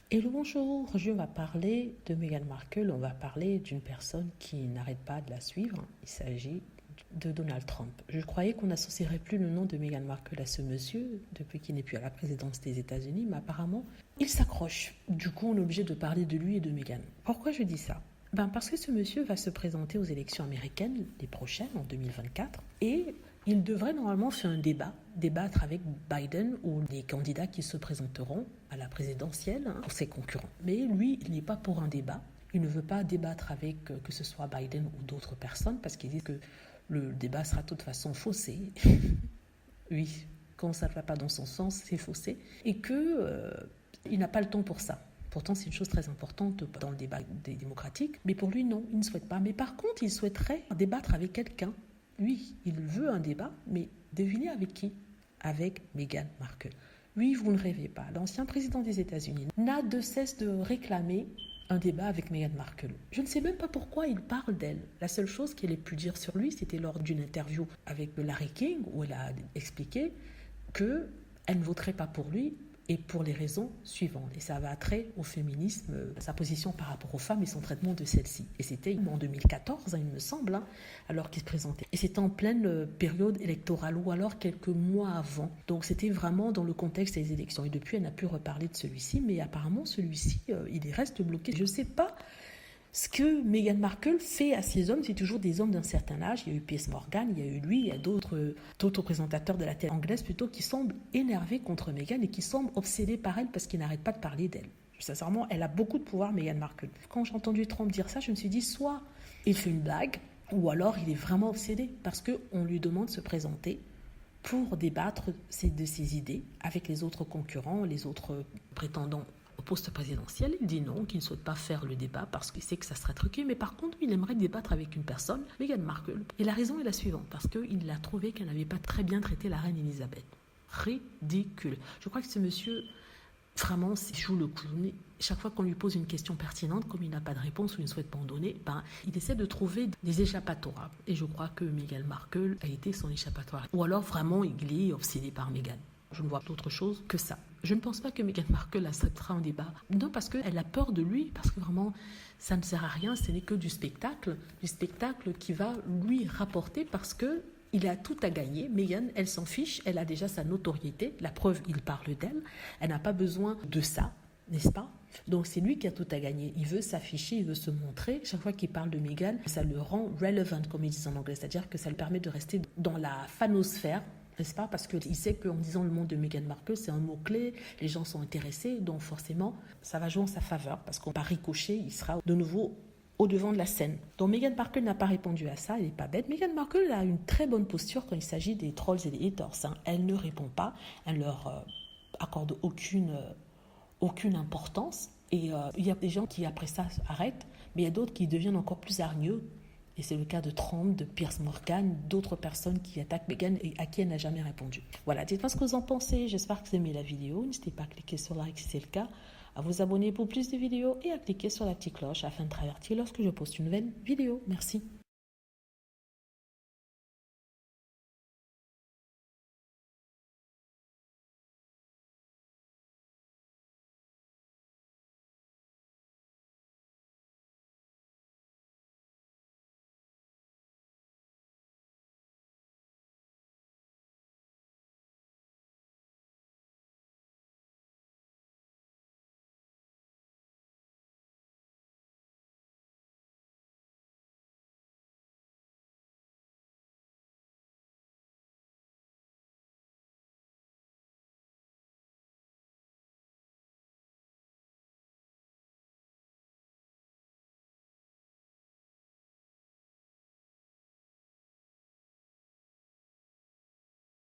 Hello, bonjour, je vais parler de Meghan Markle, on va parler d'une personne qui n'arrête pas de la suivre, il s'agit de Donald Trump. Je croyais qu'on n'associerait plus le nom de Meghan Markle à ce monsieur depuis qu'il n'est plus à la présidence des États-Unis, mais apparemment, il s'accroche. Du coup, on est obligé de parler de lui et de Meghan. Pourquoi je dis ça? Parce que ce monsieur va se présenter aux élections américaines, les prochaines, en 2024, et il devrait normalement faire un débattre avec Biden ou les candidats qui se présenteront à la présidentielle pour ses concurrents. Mais lui, il n'est pas pour un débat. Il ne veut pas débattre avec que ce soit Biden ou d'autres personnes parce qu'il dit que le débat sera de toute façon faussé. Oui, quand ça ne va pas dans son sens, c'est faussé. Et qu'il n'a pas le temps pour ça. Pourtant, c'est une chose très importante dans le débat démocratique. Mais pour lui, non, il ne souhaite pas. Mais par contre, il souhaiterait débattre avec quelqu'un. Oui, il veut un débat, mais devinez avec qui? Avec Meghan Markle. Oui, vous ne rêvez pas. L'ancien président des États-Unis n'a de cesse de réclamer un débat avec Meghan Markle. Je ne sais même pas pourquoi il parle d'elle. La seule chose qu'elle ait pu dire sur lui, c'était lors d'une interview avec Larry King, où elle a expliqué qu'elle ne voterait pas pour lui et pour les raisons suivantes. Et ça va trait au féminisme, sa position par rapport aux femmes et son traitement de celles-ci. Et c'était en 2014, il me semble, alors qu'il se présentait. Et c'était en pleine période électorale ou alors quelques mois avant. Donc c'était vraiment dans le contexte des élections. Et depuis, elle n'a pu reparler de celui-ci, mais apparemment, celui-ci, il reste bloqué. Je ne sais pas ce que Meghan Markle fait à ces hommes. C'est toujours des hommes d'un certain âge. Il y a eu Piers Morgan, il y a eu lui, il y a d'autres présentateurs de la télé anglaise plutôt qui semblent énervés contre Meghan et qui semblent obsédés par elle parce qu'ils n'arrêtent pas de parler d'elle. Sincèrement, elle a beaucoup de pouvoir, Meghan Markle. Quand j'ai entendu Trump dire ça, je me suis dit soit il fait une blague ou alors il est vraiment obsédé parce qu'on lui demande de se présenter pour débattre de ses idées avec les autres concurrents, les autres prétendants au poste présidentiel. Il dit non, qu'il ne souhaite pas faire le débat parce qu'il sait que ça sera truqué, mais par contre, il aimerait débattre avec une personne, Meghan Markle. Et la raison est la suivante, parce qu'il a trouvé qu'elle n'avait pas très bien traité la reine Elisabeth. Ridicule. Je crois que ce monsieur, vraiment, joue le clown. Chaque fois qu'on lui pose une question pertinente, comme il n'a pas de réponse ou il ne souhaite pas en donner, il essaie de trouver des échappatoires. Et je crois que Meghan Markle a été son échappatoire. Ou alors, vraiment, il est obsédé par Meghan. Je ne vois d'autre chose que ça. Je ne pense pas que Meghan Markle acceptera un débat. Non, parce qu'elle a peur de lui, parce que vraiment, ça ne sert à rien, ce n'est que du spectacle qui va lui rapporter parce que il a tout à gagner. Meghan, elle s'en fiche, elle a déjà sa notoriété. La preuve, il parle d'elle. Elle n'a pas besoin de ça, n'est-ce pas? Donc c'est lui qui a tout à gagner. Il veut s'afficher, il veut se montrer. Chaque fois qu'il parle de Meghan, ça le rend relevant, comme ils disent en anglais. C'est-à-dire que ça lui permet de rester dans la phanosphère, n'est-ce pas? Parce qu'il sait qu'en disant le nom de Meghan Markle, c'est un mot-clé, les gens sont intéressés, donc forcément, ça va jouer en sa faveur, parce qu'on va ricocher, il sera de nouveau au devant de la scène. Donc Meghan Markle n'a pas répondu à ça, elle n'est pas bête. Meghan Markle a une très bonne posture quand il s'agit des trolls et des haters. Elle ne répond pas, elle leur accorde aucune importance. Et il y a des gens qui après ça arrêtent, mais il y a d'autres qui deviennent encore plus hargneux. Et c'est le cas de Trump, de Piers Morgan, d'autres personnes qui attaquent Meghan et à qui elle n'a jamais répondu. Voilà, dites-moi ce que vous en pensez. J'espère que vous aimez la vidéo. N'hésitez pas à cliquer sur like si c'est le cas, à vous abonner pour plus de vidéos et à cliquer sur la petite cloche afin de travertir lorsque je poste une nouvelle vidéo. Merci.